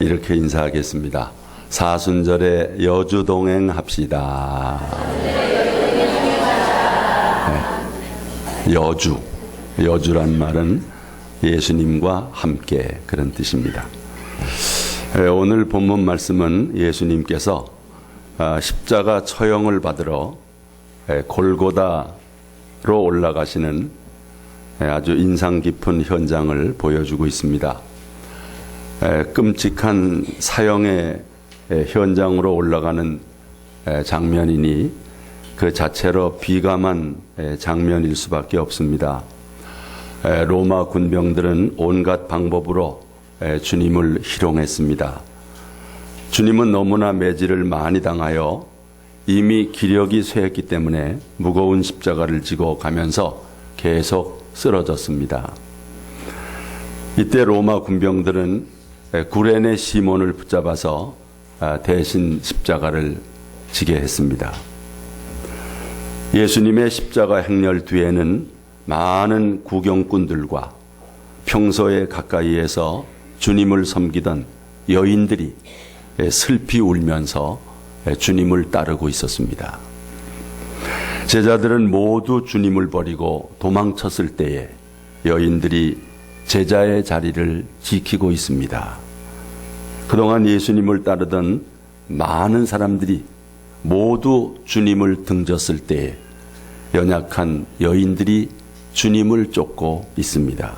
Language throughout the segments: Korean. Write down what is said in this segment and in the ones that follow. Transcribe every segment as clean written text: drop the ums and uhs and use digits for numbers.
이렇게 인사하겠습니다. 사순절에 여주 동행합시다. 네. 여주란 말은 예수님과 함께 그런 뜻입니다. 오늘 본문 말씀은 예수님께서 십자가 처형을 받으러 골고다로 올라가시는 아주 인상 깊은 현장을 보여주고 있습니다. 끔찍한 사형의 현장으로 올라가는 장면이니 그 자체로 비감한 장면일 수밖에 없습니다. 로마 군병들은 온갖 방법으로 주님을 희롱했습니다. 주님은 너무나 매질을 많이 당하여 이미 기력이 쇠했기 때문에 무거운 십자가를 지고 가면서 계속 쓰러졌습니다. 이때 로마 군병들은 구레네 시몬을 붙잡아서 대신 십자가를 지게 했습니다. 예수님의 십자가 행렬 뒤에는 많은 구경꾼들과 평소에 가까이에서 주님을 섬기던 여인들이 슬피 울면서 주님을 따르고 있었습니다. 제자들은 모두 주님을 버리고 도망쳤을 때에 여인들이 제자의 자리를 지키고 있습니다. 그동안 예수님을 따르던 많은 사람들이 모두 주님을 등졌을 때에 연약한 여인들이 주님을 쫓고 있습니다.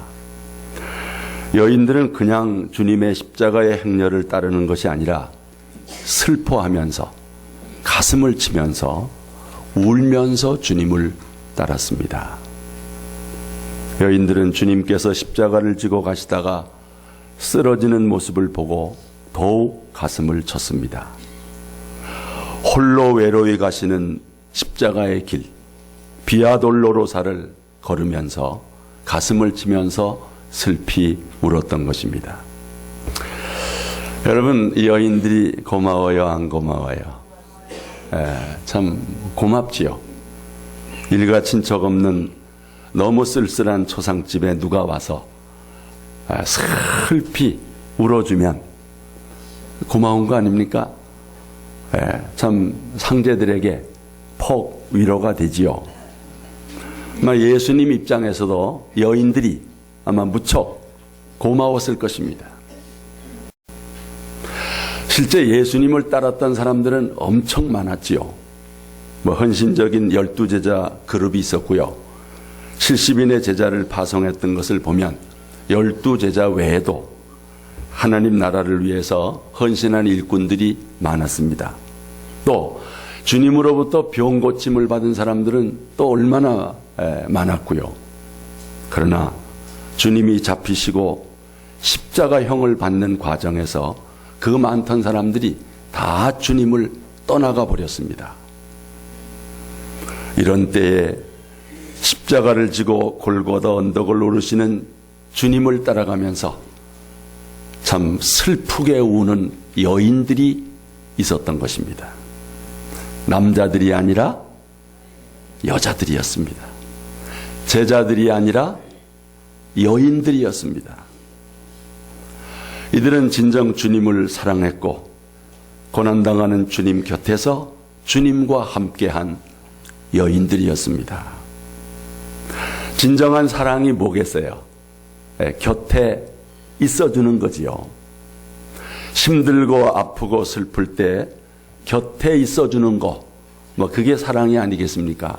여인들은 그냥 주님의 십자가의 행렬을 따르는 것이 아니라 슬퍼하면서 가슴을 치면서 울면서 주님을 따랐습니다. 여인들은 주님께서 십자가를 지고 가시다가 쓰러지는 모습을 보고 더욱 가슴을 쳤습니다. 홀로 외로이 가시는 십자가의 길, 비아돌로로사를 걸으면서 가슴을 치면서 슬피 울었던 것입니다. 여러분, 이 여인들이 고마워요, 안 고마워요? 참 고맙지요. 일가 친척 없는 너무 쓸쓸한 초상집에 누가 와서 슬피 울어주면 고마운 거 아닙니까? 참 상제들에게 폭 위로가 되지요. 아마 예수님 입장에서도 여인들이 아마 무척 고마웠을 것입니다. 실제 예수님을 따랐던 사람들은 엄청 많았지요. 헌신적인 12제자 그룹이 있었고요. 70인의 제자를 파송했던 것을 보면 12제자 외에도 하나님 나라를 위해서 헌신한 일꾼들이 많았습니다. 또 주님으로부터 병 고침을 받은 사람들은 또 얼마나 많았고요. 그러나 주님이 잡히시고 십자가형을 받는 과정에서 그 많던 사람들이 다 주님을 떠나가 버렸습니다. 이런 때에 십자가를 지고 골고다 언덕을 오르시는 주님을 따라가면서 참 슬프게 우는 여인들이 있었던 것입니다. 남자들이 아니라 여자들이었습니다. 제자들이 아니라 여인들이었습니다. 이들은 진정 주님을 사랑했고 고난당하는 주님 곁에서 주님과 함께한 여인들이었습니다. 진정한 사랑이 뭐겠어요? 곁에 있어주는 거지요. 힘들고 아프고 슬플 때 곁에 있어주는 거, 그게 사랑이 아니겠습니까?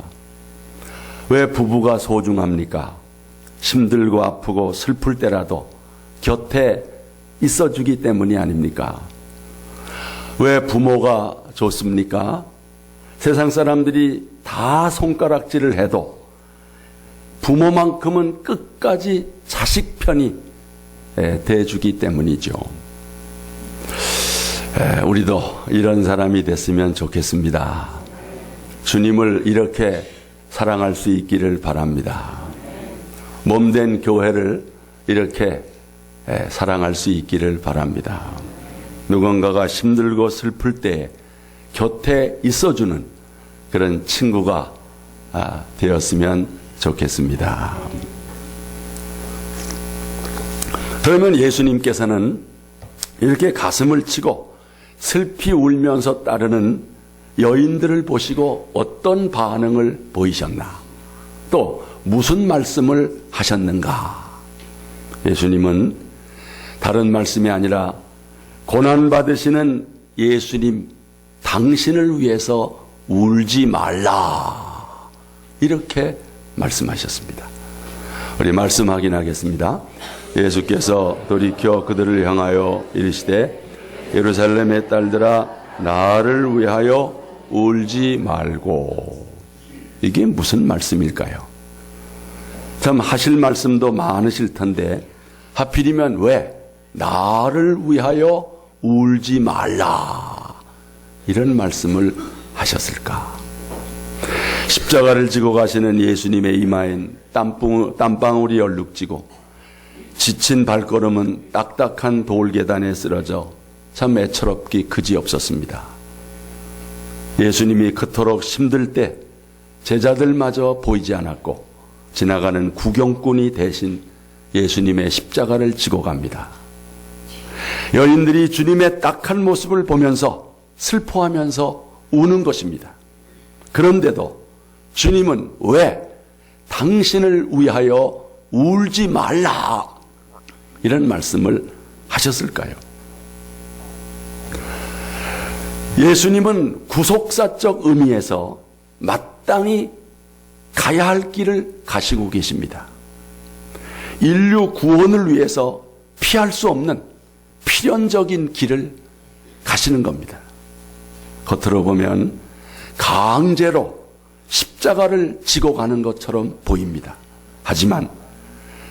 왜 부부가 소중합니까? 힘들고 아프고 슬플 때라도 곁에 있어주기 때문이 아닙니까? 왜 부모가 좋습니까? 세상 사람들이 다 손가락질을 해도 부모만큼은 끝까지 자식 편이 대주기 때문이죠. 우리도 이런 사람이 됐으면 좋겠습니다. 주님을 이렇게 사랑할 수 있기를 바랍니다. 몸된 교회를 이렇게 사랑할 수 있기를 바랍니다. 누군가가 힘들고 슬플 때 곁에 있어주는 그런 친구가 되었으면 좋겠습니다. 그러면 예수님께서는 이렇게 가슴을 치고 슬피 울면서 따르는 여인들을 보시고 어떤 반응을 보이셨나? 또 무슨 말씀을 하셨는가? 예수님은 다른 말씀이 아니라 고난받으시는 예수님 당신을 위해서 울지 말라, 이렇게 말씀하셨습니다. 우리 말씀 확인하겠습니다. 예수께서 돌이켜 그들을 향하여 이르시되 예루살렘의 딸들아 나를 위하여 울지 말고. 이게 무슨 말씀일까요? 참 하실 말씀도 많으실 텐데 하필이면 왜 나를 위하여 울지 말라 이런 말씀을 하셨을까? 십자가를 지고 가시는 예수님의 이마엔 땀방울이 얼룩지고 지친 발걸음은 딱딱한 돌계단에 쓰러져 참 애처롭기 그지없었습니다. 예수님이 그토록 힘들 때 제자들마저 보이지 않았고 지나가는 구경꾼이 대신 예수님의 십자가를 지고 갑니다. 여인들이 주님의 딱한 모습을 보면서 슬퍼하면서 우는 것입니다. 그런데도 주님은 왜 당신을 위하여 울지 말라 이런 말씀을 하셨을까요? 예수님은 구속사적 의미에서 마땅히 가야 할 길을 가시고 계십니다. 인류 구원을 위해서 피할 수 없는 필연적인 길을 가시는 겁니다. 겉으로 보면 강제로 십자가를 지고 가는 것처럼 보입니다. 하지만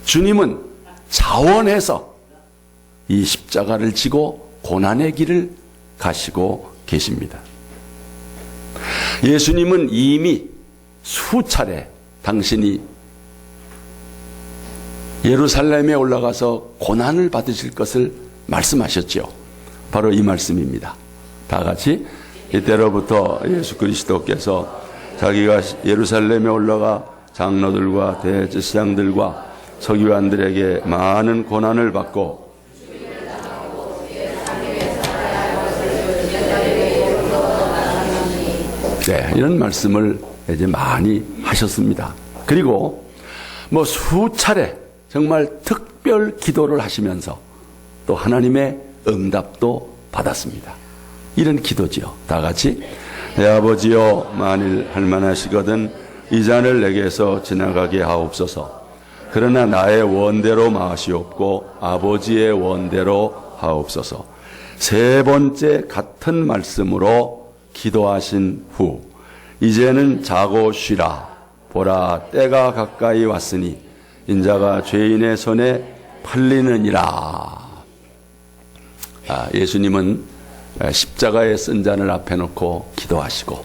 주님은 자원해서 이 십자가를 지고 고난의 길을 가시고 계십니다. 예수님은 이미 수차례 당신이 예루살렘에 올라가서 고난을 받으실 것을 말씀하셨죠. 바로 이 말씀입니다. 다 같이 이때로부터 예수 그리스도께서 자기가 예루살렘에 올라가 장로들과 대제사장들과 서기관들에게 많은 고난을 받고 이런 말씀을 이제 많이 하셨습니다. 그리고 수차례 정말 특별 기도를 하시면서 또 하나님의 응답도 받았습니다. 이런 기도지요. 다 같이 내 아버지여 만일 할만하시거든 이 잔을 내게서 지나가게 하옵소서. 그러나 나의 원대로 마시옵고 아버지의 원대로 하옵소서. 세 번째 같은 말씀으로 기도하신 후 이제는 자고 쉬라. 보라 때가 가까이 왔으니 인자가 죄인의 손에 팔리느니라. 예수님은 십자가의 쓴 잔을 앞에 놓고 기도하시고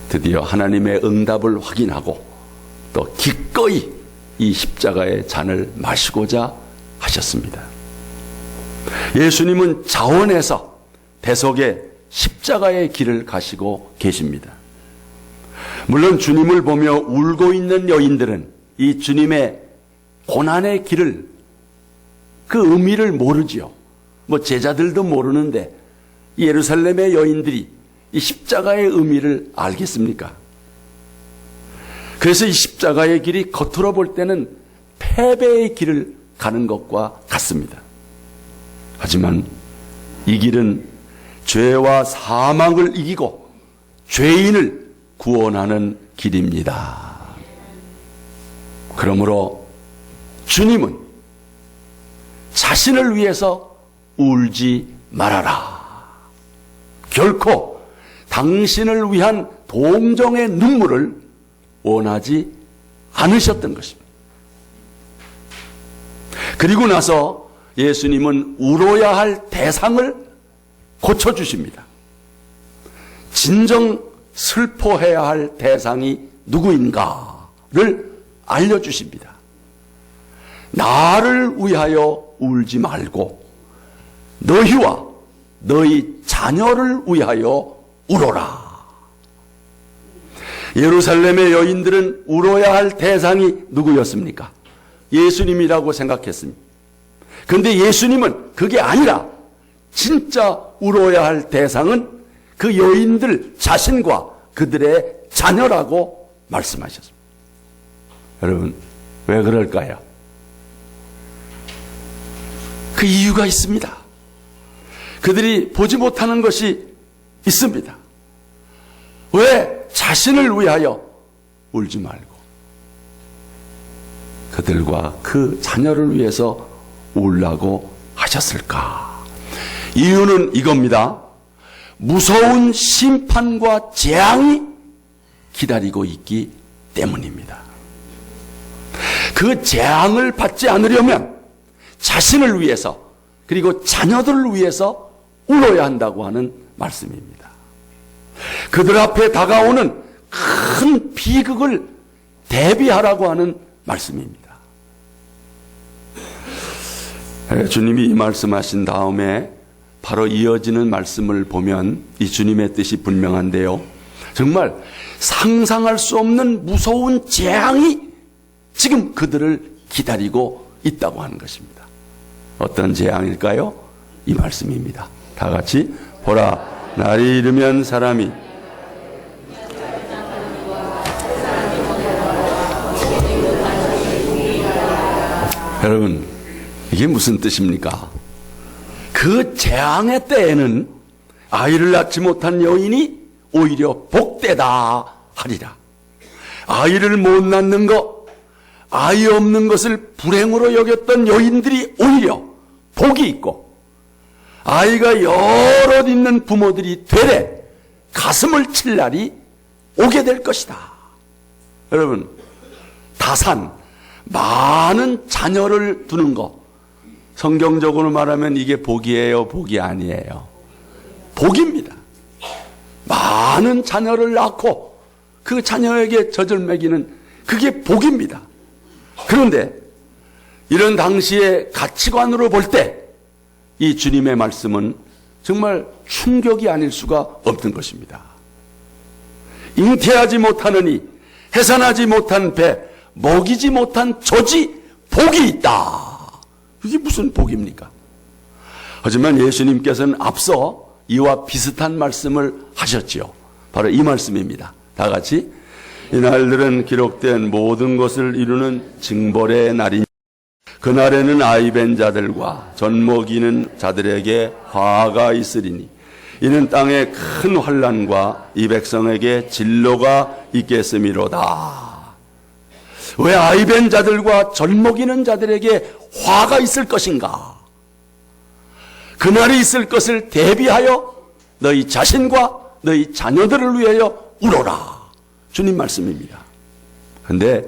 드디어 하나님의 응답을 확인하고 또 기꺼이 이 십자가의 잔을 마시고자 하셨습니다. 예수님은 자원해서 대속의 십자가의 길을 가시고 계십니다. 물론 주님을 보며 울고 있는 여인들은 이 주님의 고난의 길을 그 의미를 모르지요. 제자들도 모르는데 예루살렘의 여인들이 이 십자가의 의미를 알겠습니까? 그래서 이 십자가의 길이 겉으로 볼 때는 패배의 길을 가는 것과 같습니다. 하지만 이 길은 죄와 사망을 이기고 죄인을 구원하는 길입니다. 그러므로 주님은 자신을 위해서 울지 말아라. 결코 당신을 위한 동정의 눈물을 원하지 않으셨던 것입니다. 그리고 나서 예수님은 울어야 할 대상을 고쳐주십니다. 진정 슬퍼해야 할 대상이 누구인가를 알려주십니다. 나를 위하여 울지 말고 너희와 너희 자녀를 위하여 울어라. 예루살렘의 여인들은 울어야 할 대상이 누구였습니까? 예수님이라고 생각했습니다. 그런데 예수님은 그게 아니라 진짜 울어야 할 대상은 그 여인들 자신과 그들의 자녀라고 말씀하셨습니다. 여러분, 왜 그럴까요? 그 이유가 있습니다. 그들이 보지 못하는 것이 있습니다. 왜 자신을 위하여 울지 말고 그들과 그 자녀를 위해서 울라고 하셨을까? 이유는 이겁니다. 무서운 심판과 재앙이 기다리고 있기 때문입니다. 그 재앙을 받지 않으려면 자신을 위해서 그리고 자녀들을 위해서 울어야 한다고 하는 말씀입니다. 그들 앞에 다가오는 큰 비극을 대비하라고 하는 말씀입니다. 주님이 이 말씀하신 다음에 바로 이어지는 말씀을 보면 이 주님의 뜻이 분명한데요. 정말 상상할 수 없는 무서운 재앙이 지금 그들을 기다리고 있다고 하는 것입니다. 어떤 재앙일까요? 이 말씀입니다. 다 같이 보라, 날이 이르면 사람이 여러분, 이게 무슨 뜻입니까? 그 재앙의 때에는 아이를 낳지 못한 여인이 오히려 복되다 하리라. 아이를 못 낳는 것, 아이 없는 것을 불행으로 여겼던 여인들이 오히려 복이 있고, 아이가 여럿 있는 부모들이 되레 가슴을 칠 날이 오게 될 것이다. 여러분, 다산, 많은 자녀를 두는 것, 성경적으로 말하면 이게 복이에요, 복이 아니에요? 복입니다. 많은 자녀를 낳고 그 자녀에게 젖을 먹이는 그게 복입니다. 그런데 이런 당시의 가치관으로 볼 때 이 주님의 말씀은 정말 충격이 아닐 수가 없는 것입니다. 잉태하지 못하느니 해산하지 못한 배, 먹이지 못한 젖이 복이 있다. 이게 무슨 복입니까? 하지만 예수님께서는 앞서 이와 비슷한 말씀을 하셨지요. 바로 이 말씀입니다. 다 같이 이 날들은 기록된 모든 것을 이루는 징벌의 날이니 그날에는 아이벤 자들과 젖먹이는 자들에게 화가 있으리니 이는 땅에 큰 환난과 이 백성에게 진로가 있겠음이로다. 왜 아이벤 자들과 젖먹이는 자들에게 화가 있을 것인가? 그날이 있을 것을 대비하여 너희 자신과 너희 자녀들을 위하여 울어라. 주님 말씀입니다. 그런데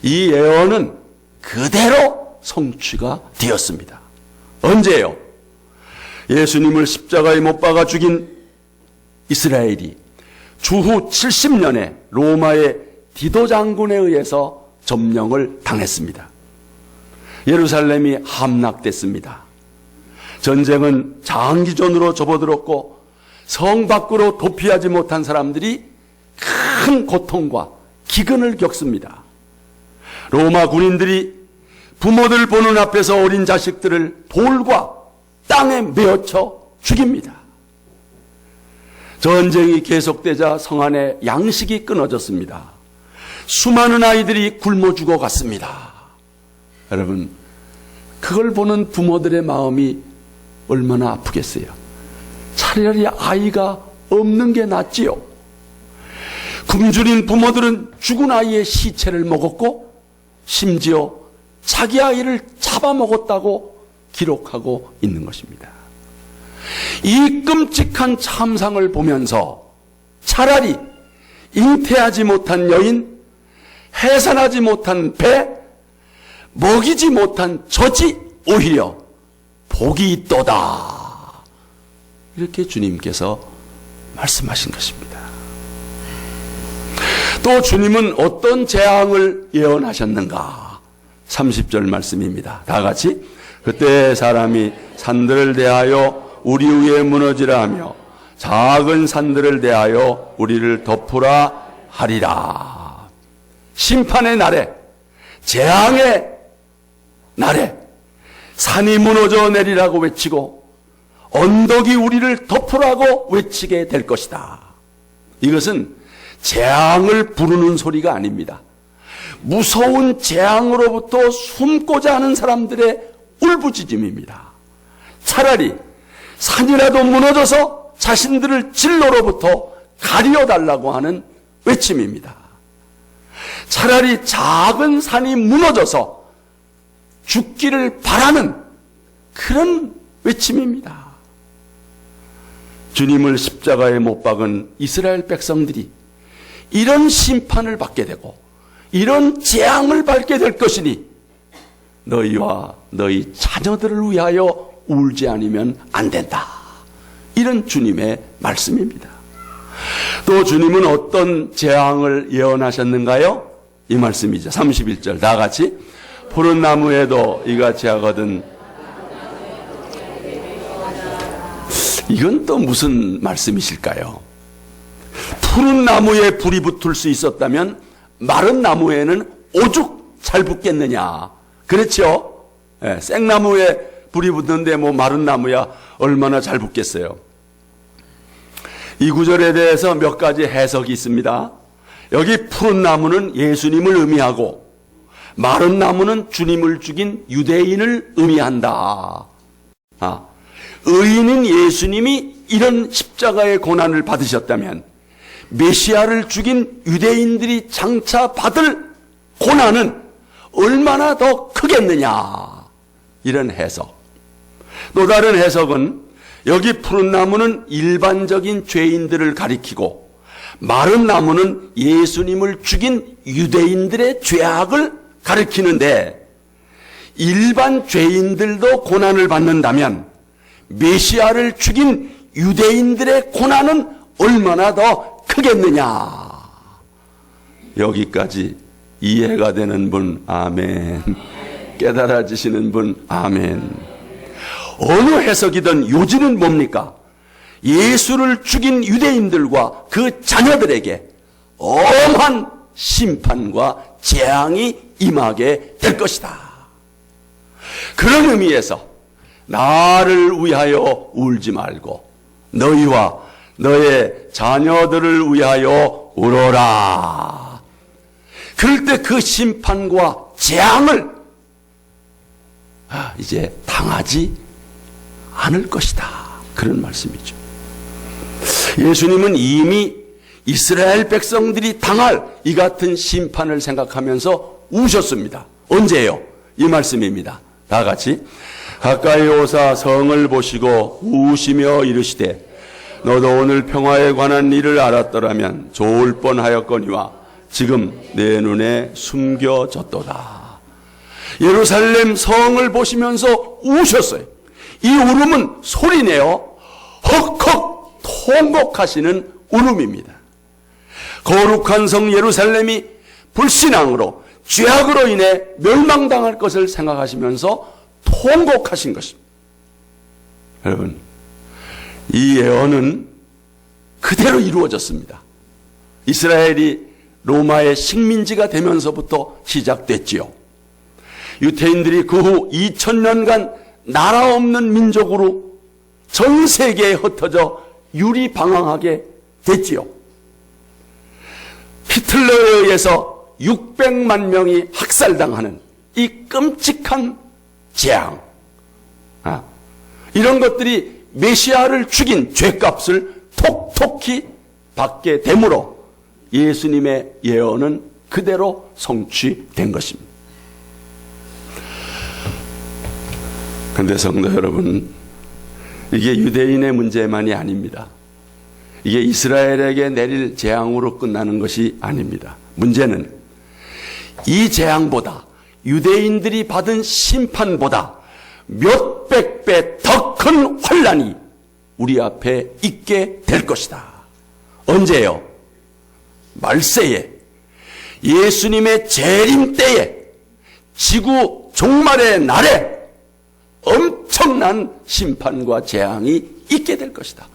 이 예언은 그대로 성취가 되었습니다. 언제요? 예수님을 십자가에 못 박아 죽인 이스라엘이 주후 70년에 로마의 디도 장군에 의해서 점령을 당했습니다. 예루살렘이 함락됐습니다. 전쟁은 장기전으로 접어들었고 성 밖으로 도피하지 못한 사람들이 큰 고통과 기근을 겪습니다. 로마 군인들이 부모들 보는 앞에서 어린 자식들을 돌과 땅에 메어쳐 죽입니다. 전쟁이 계속되자 성 안에 양식이 끊어졌습니다. 수많은 아이들이 굶어 죽어갔습니다. 여러분, 그걸 보는 부모들의 마음이 얼마나 아프겠어요. 차라리 아이가 없는 게 낫지요. 굶주린 부모들은 죽은 아이의 시체를 먹었고 심지어 자기 아이를 잡아먹었다고 기록하고 있는 것입니다. 이 끔찍한 참상을 보면서 차라리 잉태하지 못한 여인, 해산하지 못한 배, 먹이지 못한 젖이 오히려 복이 있도다. 이렇게 주님께서 말씀하신 것입니다. 또 주님은 어떤 재앙을 예언하셨는가? 30절 말씀입니다. 다 같이 그때 사람이 산들을 대하여 우리 위에 무너지라 하며 작은 산들을 대하여 우리를 덮으라 하리라. 심판의 날에, 재앙의 날에 산이 무너져 내리라고 외치고 언덕이 우리를 덮으라고 외치게 될 것이다. 이것은 재앙을 부르는 소리가 아닙니다. 무서운 재앙으로부터 숨고자 하는 사람들의 울부짖음입니다. 차라리 산이라도 무너져서 자신들을 진로로부터 가리어달라고 하는 외침입니다. 차라리 작은 산이 무너져서 죽기를 바라는 그런 외침입니다. 주님을 십자가에 못 박은 이스라엘 백성들이 이런 심판을 받게 되고 이런 재앙을 받게 될 것이니 너희와 너희 자녀들을 위하여 울지 않으면 안 된다. 이런 주님의 말씀입니다. 또 주님은 어떤 재앙을 예언하셨는가요? 이 말씀이죠. 31절 다 같이 푸른 나무에도 이같이 하거든. 이건 또 무슨 말씀이실까요? 푸른 나무에 불이 붙을 수 있었다면 마른 나무에는 오죽 잘 붙겠느냐. 그렇죠? 네, 생나무에 불이 붙는데 뭐 마른 나무야 얼마나 잘 붙겠어요. 이 구절에 대해서 몇 가지 해석이 있습니다. 여기 푸른 나무는 예수님을 의미하고 마른 나무는 주님을 죽인 유대인을 의미한다. 의인인 예수님이 이런 십자가의 고난을 받으셨다면 메시아를 죽인 유대인들이 장차 받을 고난은 얼마나 더 크겠느냐. 이런 해석. 또 다른 해석은 여기 푸른 나무는 일반적인 죄인들을 가리키고 마른 나무는 예수님을 죽인 유대인들의 죄악을 가리키는데 일반 죄인들도 고난을 받는다면 메시아를 죽인 유대인들의 고난은 얼마나 더 크겠느냐. 여기까지 이해가 되는 분 아멘. 깨달아지시는 분 아멘. 어느 해석이든 요지는 뭡니까? 예수를 죽인 유대인들과 그 자녀들에게 엄한 심판과 재앙이 임하게 될 것이다. 그런 의미에서 나를 위하여 울지 말고 너희와 너의 자녀들을 위하여 울어라. 그럴 때 그 심판과 재앙을 이제 당하지 않을 것이다. 그런 말씀이죠. 예수님은 이미 이스라엘 백성들이 당할 이 같은 심판을 생각하면서 우셨습니다. 언제요? 이 말씀입니다. 다 같이 가까이 오사 성을 보시고 우시며 이르시되 너도 오늘 평화에 관한 일을 알았더라면 좋을 뻔하였거니와 지금 내 눈에 숨겨졌도다. 예루살렘 성을 보시면서 우셨어요. 이 울음은 소리내어 헉헉 통곡하시는 울음입니다. 거룩한 성 예루살렘이 불신앙으로 죄악으로 인해 멸망당할 것을 생각하시면서 통곡하신 것입니다. 여러분, 이 예언은 그대로 이루어졌습니다. 이스라엘이 로마의 식민지가 되면서부터 시작됐지요. 유태인들이 그 후 2000년간 나라 없는 민족으로 전 세계에 흩어져 유리방황하게 됐지요. 히틀러에 의해서 600만 명이 학살당하는 이 끔찍한 재앙, 이런 것들이 메시아를 죽인 죄값을 톡톡히 받게 되므로 예수님의 예언은 그대로 성취된 것입니다. 그런데 성도 여러분, 이게 유대인의 문제만이 아닙니다. 이게 이스라엘에게 내릴 재앙으로 끝나는 것이 아닙니다. 문제는 이 재앙보다 유대인들이 받은 심판보다 몇백 배 더 큰 환난이 우리 앞에 있게 될 것이다. 언제요? 말세에, 예수님의 재림 때에, 지구 종말의 날에 엄청난 심판과 재앙이 있게 될 것이다.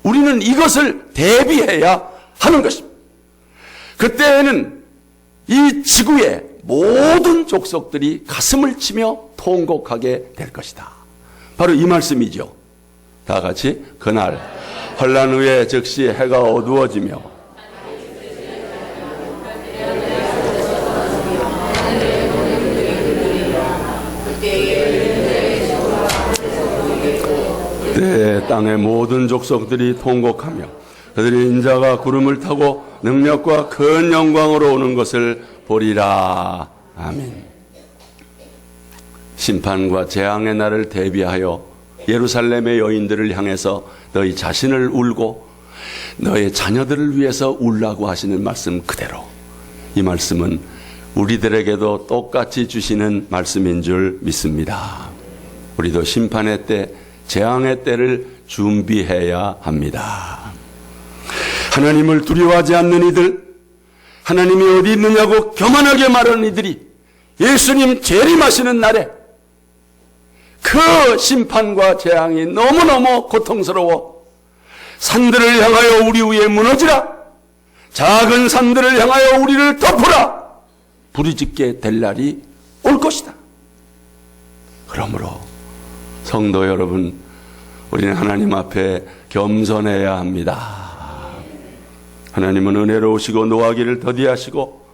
우리는 이것을 대비해야 하는 것입니다. 그때에는 이 지구의 모든 족속들이 가슴을 치며 통곡하게 될 것이다. 바로 이 말씀이죠. 다 같이 그날 환난 후에 즉시 해가 어두워지며 그때 땅의 모든 족속들이 통곡하며 그들이 인자가 구름을 타고 능력과 큰 영광으로 오는 것을 보리라. 아멘. 심판과 재앙의 날을 대비하여 예루살렘의 여인들을 향해서 너희 자신을 울고 너의 자녀들을 위해서 울라고 하시는 말씀 그대로, 이 말씀은 우리들에게도 똑같이 주시는 말씀인 줄 믿습니다. 우리도 심판의 때, 재앙의 때를 준비해야 합니다. 하나님을 두려워하지 않는 이들, 하나님이 어디 있느냐고 교만하게 말하는 이들이 예수님 재림하시는 날에 그 심판과 재앙이 너무너무 고통스러워 산들을 향하여 우리 위에 무너지라, 작은 산들을 향하여 우리를 덮으라 부르짖게 될 날이 올 것이다. 그러므로 성도 여러분, 우리는 하나님 앞에 겸손해야 합니다. 하나님은 은혜로우시고 노하기를 더디하시고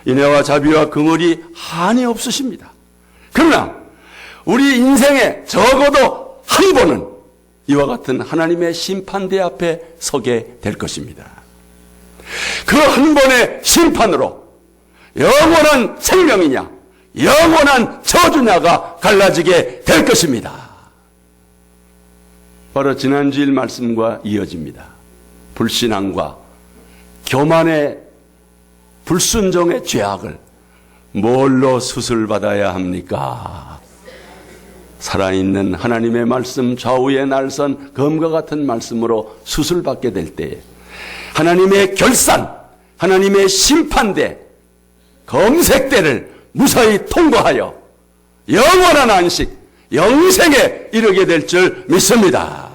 인애와 자비와 긍휼이 한이 없으십니다. 그러나 우리 인생에 적어도 한 번은 이와 같은 하나님의 심판대 앞에 서게 될 것입니다. 그 한 번의 심판으로 영원한 생명이냐 영원한 저주냐가 갈라지게 될 것입니다. 바로 지난주일 말씀과 이어집니다. 불신앙과 교만의 불순종의 죄악을 뭘로 수술받아야 합니까? 살아있는 하나님의 말씀 좌우에 날선 검과 같은 말씀으로 수술받게 될 때에 하나님의 결산, 하나님의 심판대, 검색대를 무사히 통과하여 영원한 안식, 영생에 이르게 될 줄 믿습니다.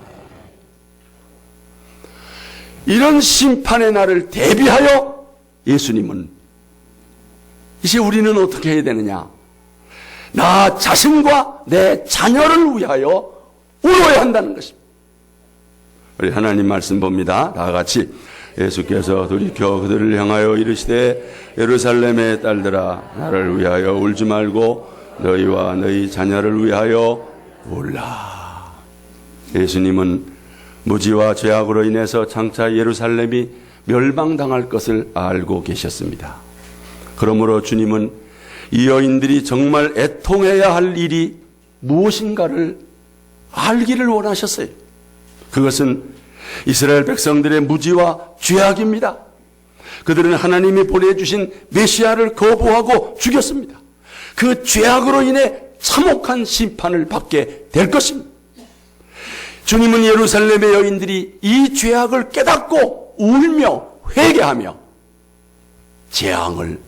이런 심판의 날을 대비하여 예수님은 이제 우리는 어떻게 해야 되느냐? 나 자신과 내 자녀를 위하여 울어야 한다는 것입니다. 우리 하나님 말씀 봅니다. 다 같이. 예수께서 돌이켜 그들을 향하여 이르시되 예루살렘의 딸들아 나를 위하여 울지 말고 너희와 너희 자녀를 위하여 울라. 예수님은 무지와 죄악으로 인해서 장차 예루살렘이 멸망당할 것을 알고 계셨습니다. 그러므로 주님은 이 여인들이 정말 애통해야 할 일이 무엇인가를 알기를 원하셨어요. 그것은 이스라엘 백성들의 무지와 죄악입니다. 그들은 하나님이 보내주신 메시아를 거부하고 죽였습니다. 그 죄악으로 인해 참혹한 심판을 받게 될 것입니다. 주님은 예루살렘의 여인들이 이 죄악을 깨닫고 울며 회개하며 재앙을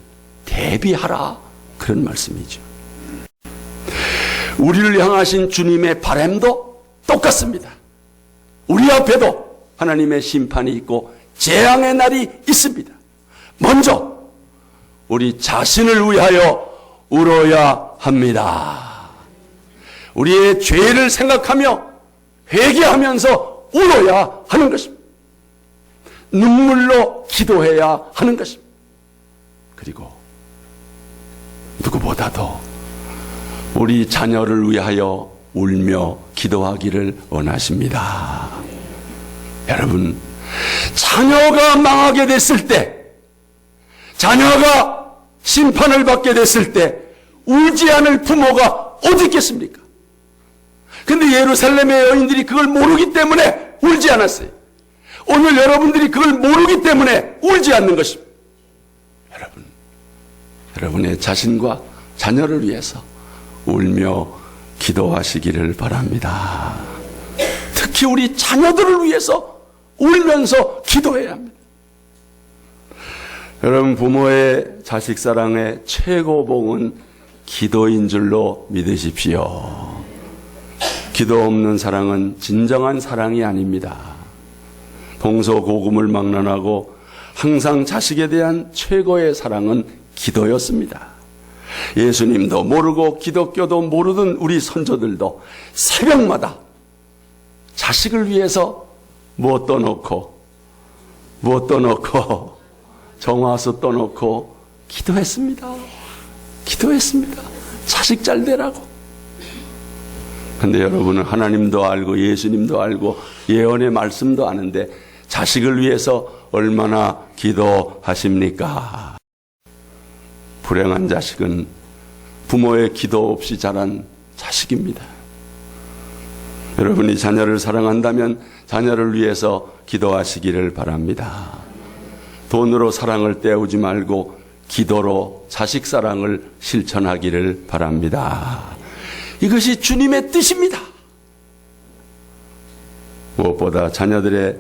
대비하라, 그런 말씀이죠. 우리를 향하신 주님의 바람도 똑같습니다. 우리 앞에도 하나님의 심판이 있고 재앙의 날이 있습니다. 먼저 우리 자신을 위하여 울어야 합니다. 우리의 죄를 생각하며 회개하면서 울어야 하는 것입니다. 눈물로 기도해야 하는 것입니다. 그리고 누구보다도 우리 자녀를 위하여 울며 기도하기를 원하십니다. 여러분, 자녀가 망하게 됐을 때, 자녀가 심판을 받게 됐을 때 울지 않을 부모가 어디 있겠습니까? 근데 예루살렘의 여인들이 그걸 모르기 때문에 울지 않았어요. 오늘 여러분들이 그걸 모르기 때문에 울지 않는 것입니다. 여러분의 자신과 자녀를 위해서 울며 기도하시기를 바랍니다. 특히 우리 자녀들을 위해서 울면서 기도해야 합니다. 여러분, 부모의 자식 사랑의 최고봉은 기도인 줄로 믿으십시오. 기도 없는 사랑은 진정한 사랑이 아닙니다. 동서고금을 막론하고 항상 자식에 대한 최고의 사랑은 기도였습니다. 예수님도 모르고 기독교도 모르던 우리 선조들도 새벽마다 자식을 위해서 무엇 떠놓고 정화수 떠놓고 기도했습니다. 자식 잘 되라고. 근데 여러분은 하나님도 알고 예수님도 알고 예언의 말씀도 아는데 자식을 위해서 얼마나 기도하십니까? 불행한 자식은 부모의 기도 없이 자란 자식입니다. 여러분이 자녀를 사랑한다면 자녀를 위해서 기도하시기를 바랍니다. 돈으로 사랑을 때우지 말고 기도로 자식 사랑을 실천하기를 바랍니다. 이것이 주님의 뜻입니다. 무엇보다 자녀들의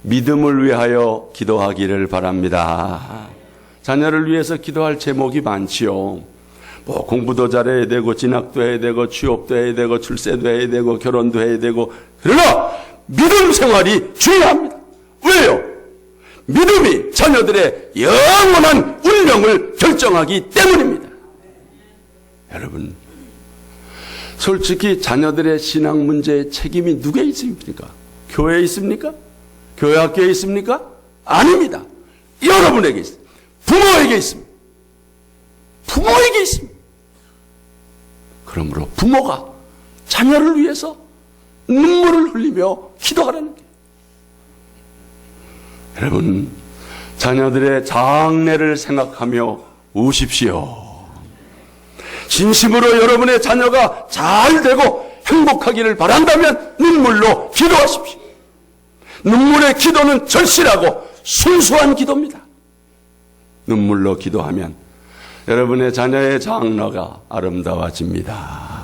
믿음을 위하여 기도하기를 바랍니다. 자녀를 위해서 기도할 제목이 많지요. 공부도 잘해야 되고 진학도 해야 되고 취업도 해야 되고 출세도 해야 되고 결혼도 해야 되고, 그러나 믿음 생활이 중요합니다. 왜요? 믿음이 자녀들의 영원한 운명을 결정하기 때문입니다. 여러분, 솔직히 자녀들의 신앙 문제의 책임이 누구에 있습니까? 교회에 있습니까? 교회 학교에 있습니까? 아닙니다. 여러분에게 있습니다. 부모에게 있습니다. 부모에게 있습니다. 그러므로 부모가 자녀를 위해서 눈물을 흘리며 기도하라는 거예요. 여러분, 자녀들의 장래를 생각하며 우십시오. 진심으로 여러분의 자녀가 잘 되고 행복하기를 바란다면 눈물로 기도하십시오. 눈물의 기도는 절실하고 순수한 기도입니다. 눈물로 기도하면 여러분의 자녀의 장래가 아름다워집니다.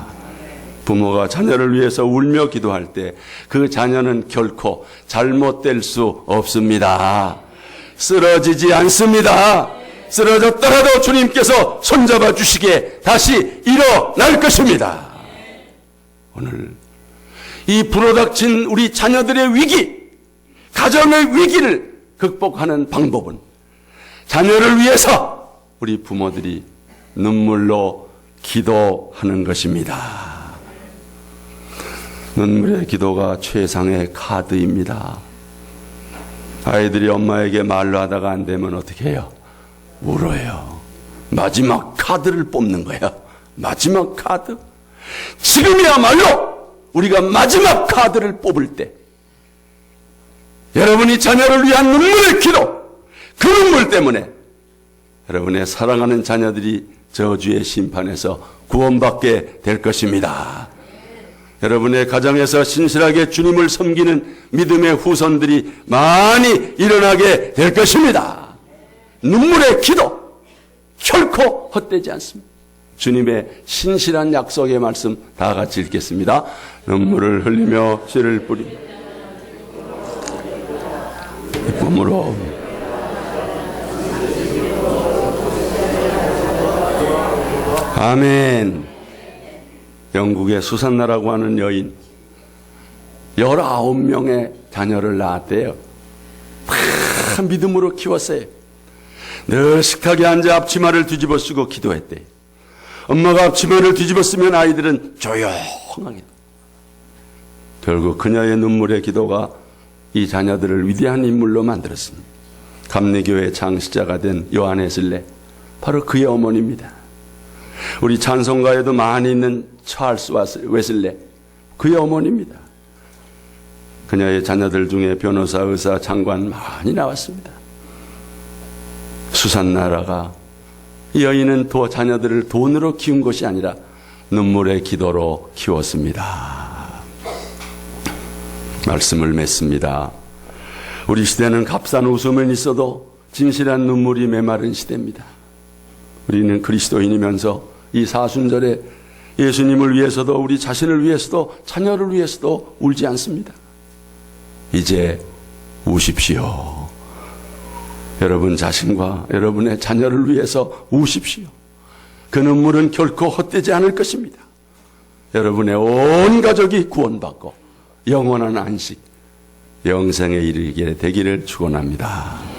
부모가 자녀를 위해서 울며 기도할 때 그 자녀는 결코 잘못될 수 없습니다. 쓰러지지 않습니다. 쓰러졌더라도 주님께서 손잡아 주시게 다시 일어날 것입니다. 오늘 이 불어닥친 우리 자녀들의 위기, 가정의 위기를 극복하는 방법은 자녀를 위해서 우리 부모들이 눈물로 기도하는 것입니다. 눈물의 기도가 최상의 카드입니다. 아이들이 엄마에게 말로 하다가 안 되면 어떻게 해요? 울어요. 마지막 카드를 뽑는 거예요. 마지막 카드. 지금이야말로 우리가 마지막 카드를 뽑을 때 여러분이 자녀를 위한 눈물의 기도, 그 눈물 때문에 여러분의 사랑하는 자녀들이 저주의 심판에서 구원받게 될 것입니다. 여러분의 가정에서 신실하게 주님을 섬기는 믿음의 후손들이 많이 일어나게 될 것입니다. 눈물의 기도 결코 헛되지 않습니다. 주님의 신실한 약속의 말씀 다 같이 읽겠습니다. 눈물을 흘리며 씨를 뿌리며 기쁨으로 아멘. 영국의 수산나라고 하는 여인 19명의 자녀를 낳았대요. 믿음으로 키웠어요. 늘 식탁에 앉아 앞치마를 뒤집어 쓰고 기도했대요. 엄마가 앞치마를 뒤집어 쓰면 아이들은 조용하게. 결국 그녀의 눈물의 기도가 이 자녀들을 위대한 인물로 만들었습니다. 감리교의 창시자가 된 요한 웨슬레, 바로 그의 어머니입니다. 우리 찬송가에도 많이 있는 찰스 웨슬레, 그의 어머니입니다. 그녀의 자녀들 중에 변호사, 의사, 장관 많이 나왔습니다. 수산나라가, 이 여인은 자녀들을 돈으로 키운 것이 아니라 눈물의 기도로 키웠습니다. 말씀을 맺습니다. 우리 시대는 값싼 웃음은 있어도 진실한 눈물이 메마른 시대입니다. 우리는 그리스도인이면서 이 사순절에 예수님을 위해서도 우리 자신을 위해서도 자녀를 위해서도 울지 않습니다. 이제 우십시오. 여러분 자신과 여러분의 자녀를 위해서 우십시오. 그 눈물은 결코 헛되지 않을 것입니다. 여러분의 온 가족이 구원받고 영원한 안식, 영생에 이르게 되기를 축원합니다.